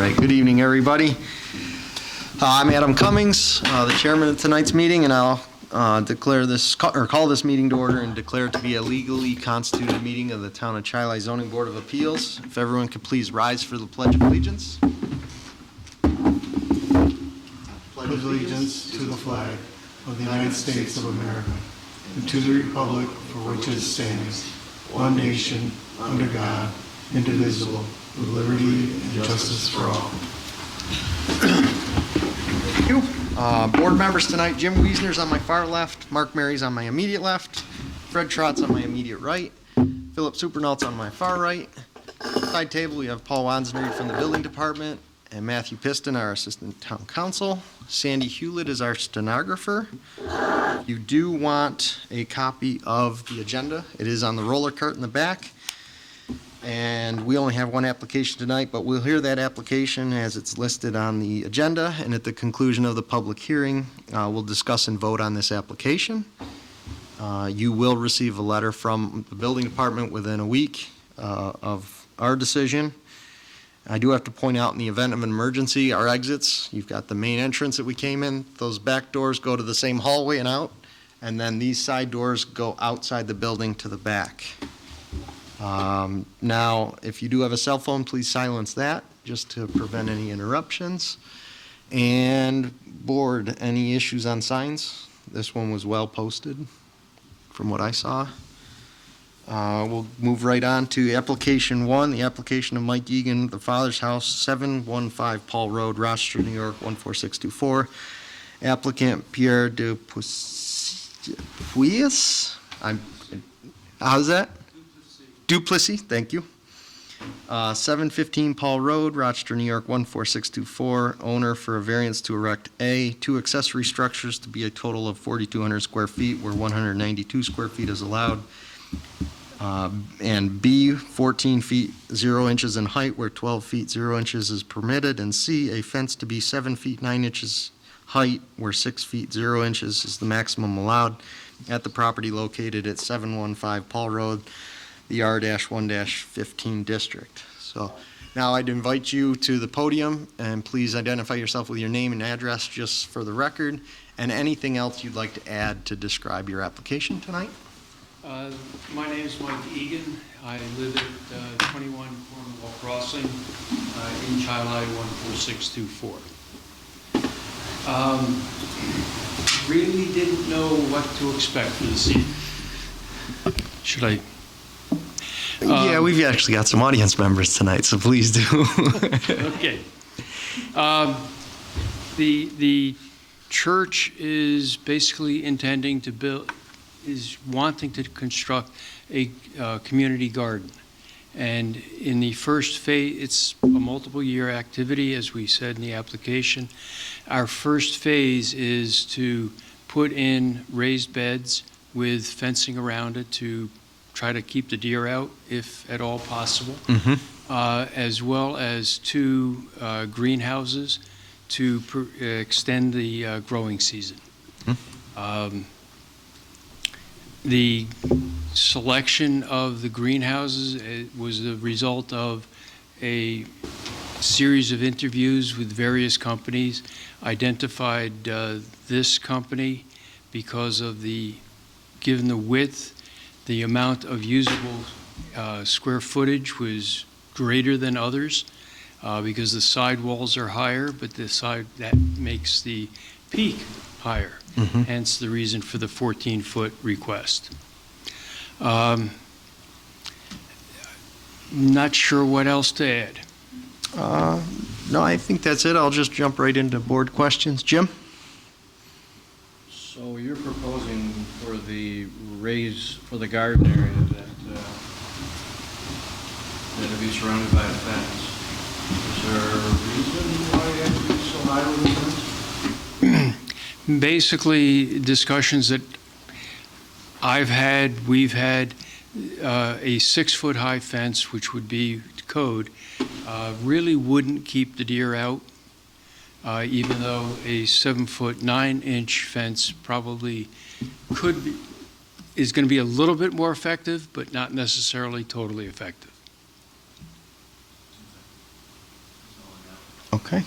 Right, good evening, everybody. I'm Adam Cummings, the chairman of tonight's meeting, and I'll call this meeting to order and declare it to be a legally constituted meeting of the Town of Chi-Lai Zoning Board of Appeals. If everyone could please rise for the Pledge of Allegiance. Pledge allegiance to the flag of the United States of America and to the republic for which it stands, one nation, under God, indivisible, with liberty and justice for all. Thank you. Board members tonight, Jim Wiesner's on my far left, Mark Mary's on my immediate left, Fred Trott's on my immediate right, Philip Supernault's on my far right. Side table, we have Paul Wansner from the building department and Matthew Piston, our assistant town council. Sandy Hewlett is our stenographer. You do want a copy of the agenda. It is on the roller cart in the back. And we only have one application tonight, but we'll hear that application as it's listed on the agenda, and at the conclusion of the public hearing, we'll discuss and vote on this application. You will receive a letter from the building department within a week of our decision. I do have to point out, in the event of an emergency, our exits, you've got the main entrance that we came in, those back doors go to the same hallway and out, and then these side doors go outside the building to the back. Now, if you do have a cell phone, please silence that, just to prevent any interruptions. And board, any issues on signs? This one was well posted, from what I saw. We'll move right on to application 1, the application of Mike Egan, The Father's House, 715 Paul Road, Rochester, New York, 14624. Applicant Pierre Dupuis. How's that? Duplessis, thank you. 715 Paul Road, Rochester, New York, 14624. Owner for a variance to erect A, 2 accessory structures to be a total of 4,200 square feet, where 192 square feet is allowed. And B, 14 feet 0 inches in height, where 12 feet 0 inches is permitted. And C, a fence to be 7 feet 9 inches height, where 6 feet 0 inches is the maximum allowed at the property located at 715 Paul Road, the R-1-15 district. So now I'd invite you to the podium, and please identify yourself with your name and address just for the record, and anything else you'd like to add to describe your application tonight. My name is Mike Egan. I live at 21 Cornwall Crossing in Chi-Lai 14624. Really didn't know what to expect for this evening. Should I? Yeah, we've actually got some audience members tonight, so please do. Okay. The church is basically intending to wanting to construct a community garden. And in the first phase, it's a multiple year activity, as we said in the application. Our first phase is to put in raised beds with fencing around it to try to keep the deer out, if at all possible, as well as 2 greenhouses to extend the growing season. The selection of the greenhouses was the result of a series of interviews with various companies, identified this company because of given the width, the amount of usable square footage was greater than others because the side walls are higher, but that makes the peak higher. Hence the reason for the 14-foot request. Not sure what else to add. No, I think that's it. I'll just jump right into board questions. Jim? So you're proposing for the garden area that it'll be surrounded by a fence. Is there a reason why it has to be so high with the fence? Basically, discussions that we've had, a 6-foot high fence, which would be code, really wouldn't keep the deer out, even though a 7-foot 9-inch fence probably is going to be a little bit more effective, but not necessarily totally effective. Okay.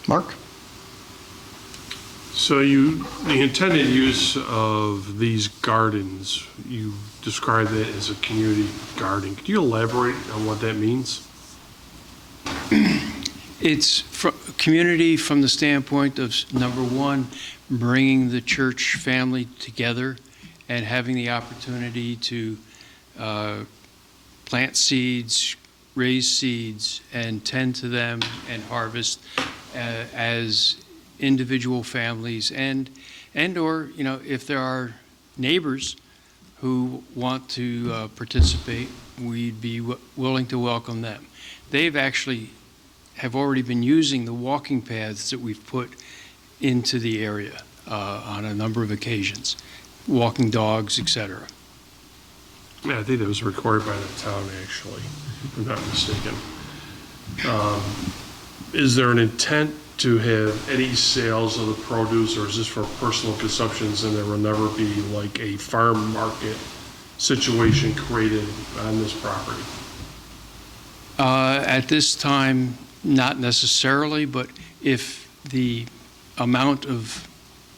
Mark? So the intended use of these gardens, you described it as a community garden. Could you elaborate on what that means? It's community from the standpoint of, number one, bringing the church family together and having the opportunity to plant seeds, raise seeds, and tend to them and harvest as individual families and/or, if there are neighbors who want to participate, we'd be willing to welcome them. They've actually have already been using the walking paths that we've put into the area on a number of occasions, walking dogs, etc. Yeah, I think that was required by the town, actually, if I'm not mistaken. Is there an intent to have any sales of the produce, or is this for personal consumptions and there will never be like a farm market situation created on this property? At this time, not necessarily, but if the amount of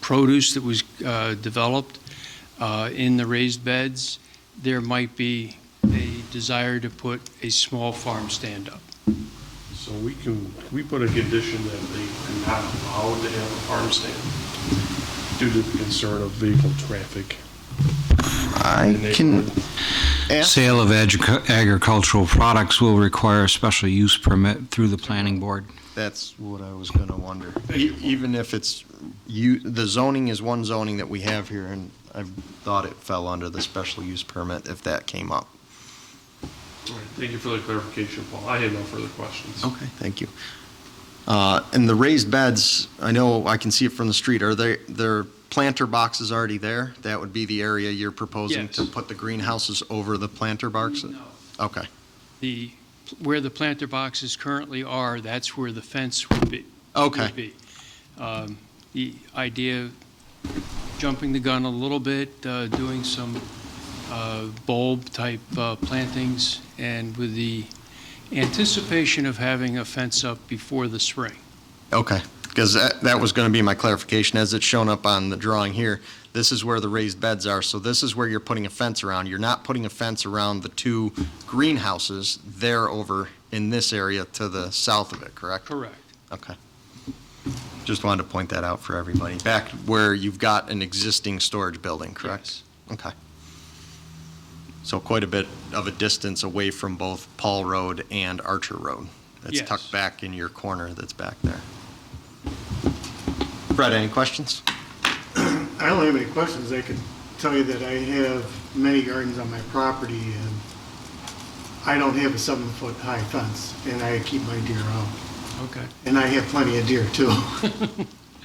produce that was developed in the raised beds, there might be a desire to put a small farm stand up. So we put a condition that they are not allowed to have a farm stand due to the concern of vehicle traffic. I can ask. Sale of agricultural products will require a special use permit through the planning board. That's what I was going to wonder. Even if it's, the zoning is one zoning that we have here, and I thought it fell under the special use permit if that came up. All right, thank you for the clarification, Paul. I had no further questions. Okay, thank you. And the raised beds, I know I can see it from the street. Are there planter boxes already there? That would be the area you're proposing to Yes. put the greenhouses over the planter boxes? No. Okay, Where the planter boxes currently are, that's where the fence would be. okay, would be. The idea, jumping the gun a little bit, doing some bulb-type plantings, and with the anticipation of having a fence up before the spring. okay. Because that was going to be my clarification, as it's shown up on the drawing here. This is where the raised beds are, so this is where you're putting a fence around. You're not putting a fence around the two greenhouses. They're over in this area to the south of it, correct? Correct. Okay. Just wanted to point that out for everybody. Back where you've got an existing storage building, correct? Yes. Okay. So quite a bit of a distance away from both Paul Road and Archer Road. That's Yes. tucked back in your corner that's back there. Fred, any questions? I don't have any questions. I can tell you that I have many gardens on my property, and I don't have a 7-foot high fence, and I keep my deer out. Okay. And I have plenty of deer, too.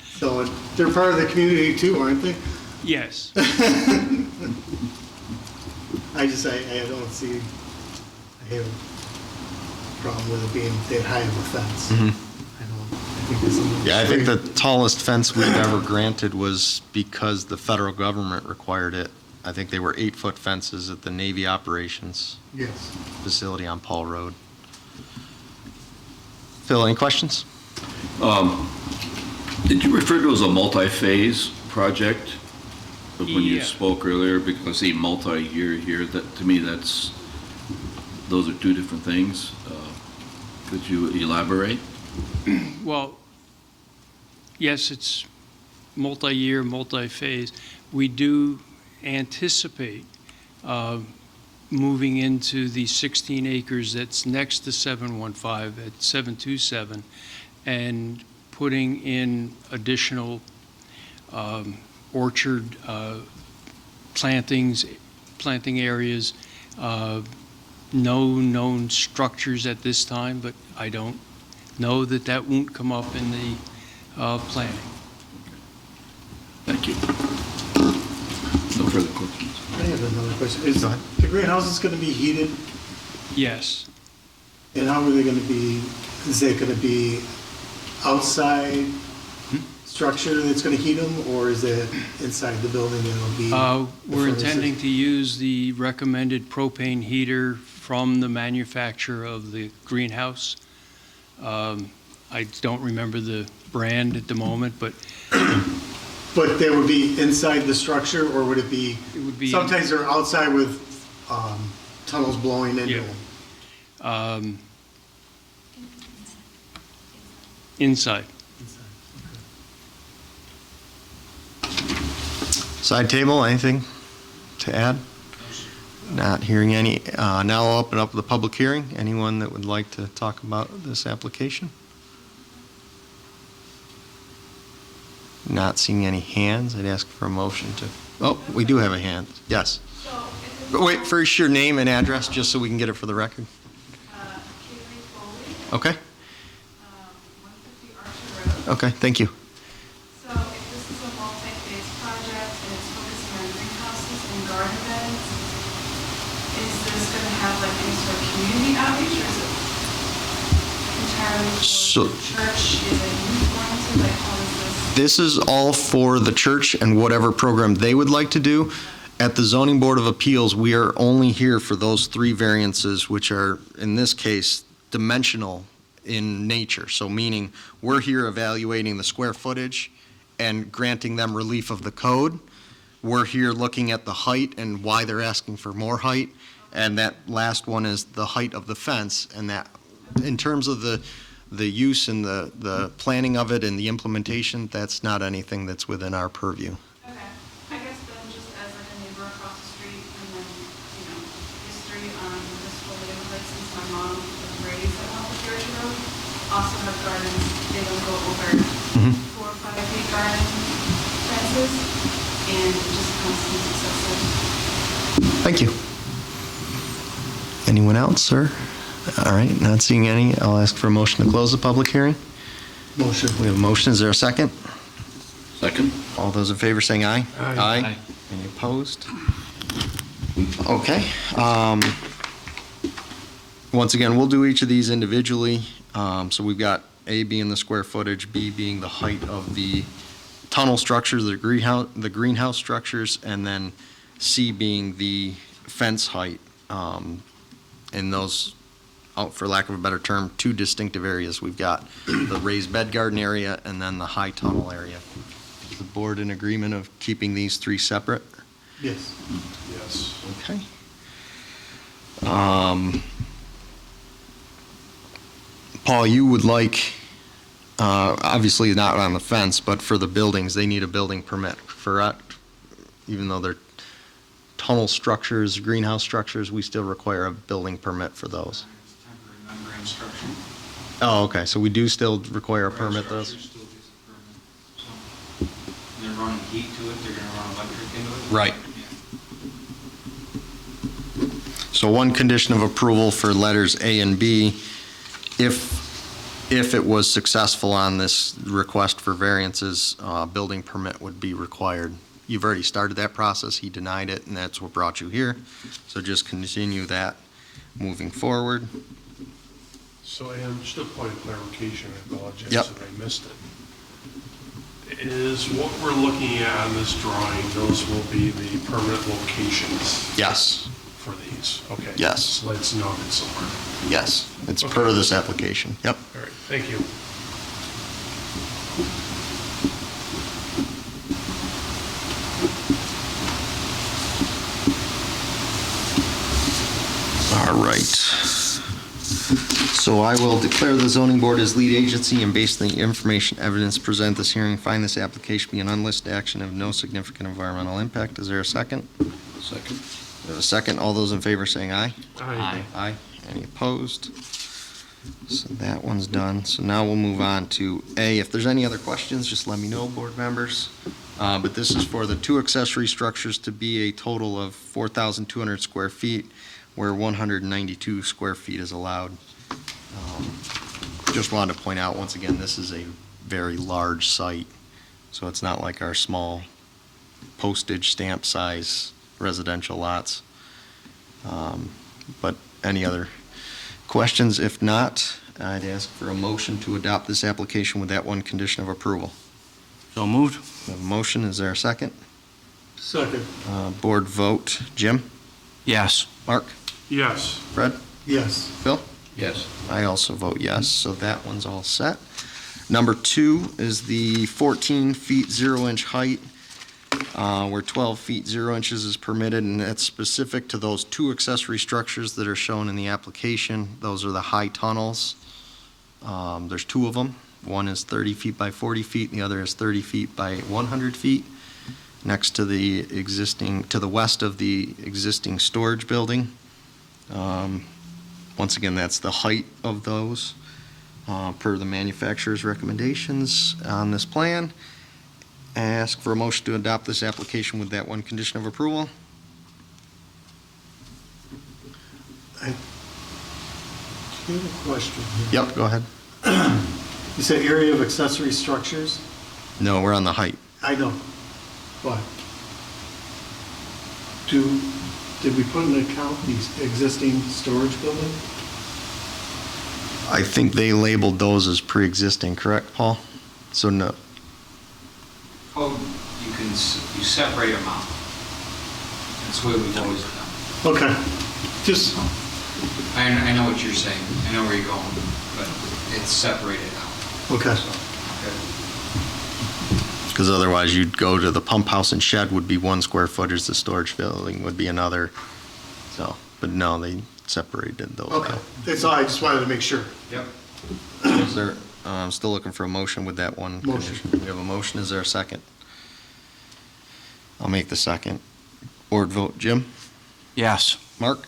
So they're part of the community, too, aren't they? Yes. I don't see, I have a problem with it being that high of a fence. I think it's a little Yeah, I think the strange. tallest fence we've ever granted was because the federal government required it. I think they were 8-foot fences at the Navy Operations Yes. Facility on Paul Road. Phil, any questions? Did you refer to it as a multi-phase project when you Yeah. spoke earlier? Because I see multi-year here, that, to me, those are two different things. Could you elaborate? Well, yes, it's multi-year, multi-phase. We do anticipate moving into the 16 acres that's next to 715 at 727 and putting in additional orchard planting areas. No known structures at this time, but I don't know that won't come up in the planning. Thank you. No further questions. I have another question. Is Go ahead. the greenhouse going to be heated? Yes. And how are they going to be, is it going to be outside structure that's going to heat them, or is it inside the building and it'll be? We're furnaces? intending to use the recommended propane heater from the manufacturer of the greenhouse. I don't remember the brand at the moment, but But they would be inside the structure, or would it be? it would be. Sometimes they're outside with tunnels blowing into Yeah. them. Inside. Side table, anything to add? Not hearing any. Now I'll open up the public hearing. Anyone that would like to talk about this application? Not seeing any hands. I'd ask for a motion to, oh, we do have a hand. Yes. But wait, first your name and address, just so we can get it for the record. Kaylee Foley, Okay? 150 Archer Road. Okay, thank you. So if this is a multi-phase project and it's focusing on greenhouses and garden beds, is this going to have like any sort of community outreach, or is it entirely So- for the church? Is it youth oriented? Like how is this? This is all for the church and whatever program they would like to do. At the Zoning Board of Appeals, we are only here for those three variances, which are, in this case, dimensional in nature. So meaning, we're here evaluating the square footage and granting them relief of the code. We're here looking at the height and why they're asking for more height. And that last one is the height of the fence. And that, in terms of the use and the planning of it and the implementation, that's not anything that's within our purview. Okay, I guess then just as like a neighbor across the street and then, history on this whole neighborhood since my mom was raised at Monte Orchard Road, also have gardens, they don't go over Mhm. 4 or 5 feet garden fences, and it just kind of seems excessive. Thank you. Anyone else, sir? All right, not seeing any. I'll ask for a motion to close the public hearing. Motion. We have a motion. Is there a second? Second? All those in favor saying aye? Aye. Any opposed? Okay. Once again, we'll do each of these individually. So we've got A being the square footage, B being the height of the tunnel structures, the greenhouse structures, and then C being the fence height. And those, for lack of a better term, two distinctive areas. We've got the raised bed garden area and then the high tunnel area. Is the board in agreement of keeping these three separate? Yes. Yes. Okay. Paul, you would like, obviously not on the fence, but for the buildings, they need a building permit, correct? Even though they're tunnel structures, greenhouse structures, we still require a building permit for those. Temporary membrane structure. Oh, okay, so we do still require a permit those? Structure still gets a permit. So, they're running heat to it, they're gonna run electric into it. Right. Yeah. So one condition of approval for letters A and B, if it was successful on this request for variances, building permit would be required. You've already started that process, he denied it, and that's what brought you here. So just continue that moving forward. So, and just a point of clarification, I apologize Yep. if I missed it. Is what we're looking at on this drawing, those will be the permanent locations Yes, for these? Okay. Yes. So that's noted somewhere. yes, it's per this application, yep. All right, thank you. All right. So I will declare the zoning board as lead agency and based on the information evidence present this hearing, find this application be an unlisted action of no significant environmental impact. Is there a second? Second. We have a second. All those in favor saying aye? Aye. Aye. Any opposed? So that one's done. So now we'll move on to A. If there's any other questions, just let me know, board members. But this is for the two accessory structures to be a total of 4,200 square feet, where 192 square feet is allowed. Just wanted to point out, once again, this is a very large site, so it's not like our small postage stamp size residential lots. But any other questions? If not, I'd ask for a motion to adopt this application with that one condition of approval. So moved? We have a motion, is there a second? Second. Board vote, Jim? Yes. Mark? Yes. Fred? Yes. Phil? Yes. I also vote yes, so that one's all set. Number 2 is the 14 feet 0 inch height, where 12 feet 0 inches is permitted, and that's specific to those 2 accessory structures that are shown in the application. Those are the high tunnels. There's 2 of them. One is 30 feet by 40 feet, and the other is 30 feet by 100 feet, next to the west of the existing storage building. Once again, that's the height of those, per the manufacturer's recommendations on this plan. Ask for a motion to adopt this application with that one condition of approval. I have a question here. Yep, go ahead. You said area of accessory structures? No, we're on the height. I know, but did we put into account the existing storage building? I think they labeled those as pre-existing, correct, Paul? So no, Code, you separate them out. That's the way we've always done. Okay, just, I know what you're saying, I know where you're going, but it's separated out. okay. So, okay. because otherwise you'd go to the pump house and shed would be 1 square footage, the storage building would be another. So, but no, they separated those Okay, out. that's all, I just wanted to make sure. Yep. Is there, I'm still looking for a motion with that one Motion. condition. We have a motion, is there a second? I'll make the second. Board vote, Jim? Yes. Mark?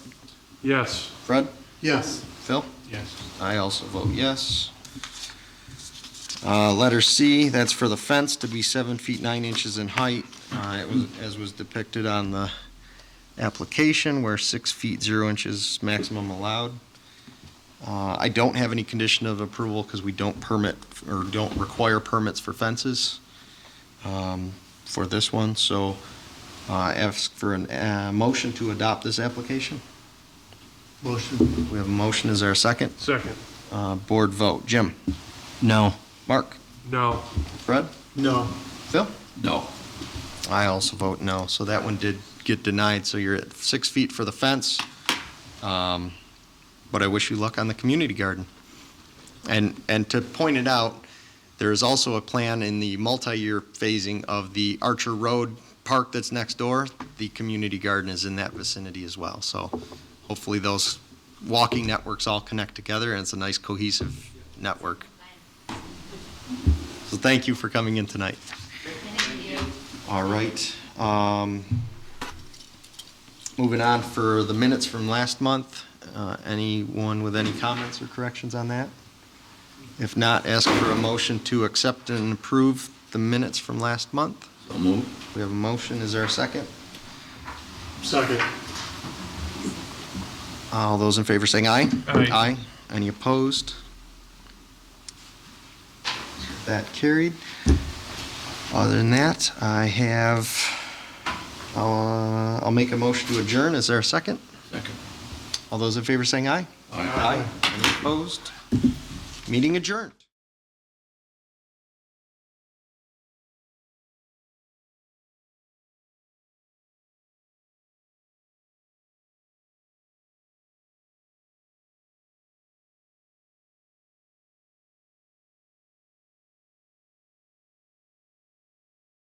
Yes. Fred? Yes. Phil? Yes. I also vote yes. Letter C, that's for the fence to be 7 feet 9 inches in height. It was, as was depicted on the application, where 6 feet 0 inches maximum allowed. I don't have any condition of approval because we don't permit or don't require permits for fences for this one. So ask for a motion to adopt this application. Motion. We have a motion. Is there a second? Second. Board vote. Jim? No. Mark? No. Fred? No. Phil? No. I also vote no. So that one did get denied. So you're at 6 feet for the fence. But I wish you luck on the community garden. And to point it out, there is also a plan in the multi-year phasing of the Archer Road Park that's next door. The community garden is in that vicinity as well. So hopefully those walking networks all connect together and it's a nice cohesive network. So thank you for coming in tonight. All right. Moving on for the minutes from last month. Anyone with any comments or corrections on that? If not, ask for a motion to accept and approve the minutes from last month. So move. We have a motion. Is there a second? Second. All those in favor saying aye? Aye. Aye. Any opposed? That carried. Other than that, I'll make a motion to adjourn. Is there a second? Second. All those in favor saying aye? Aye. Any opposed? Meeting adjourned.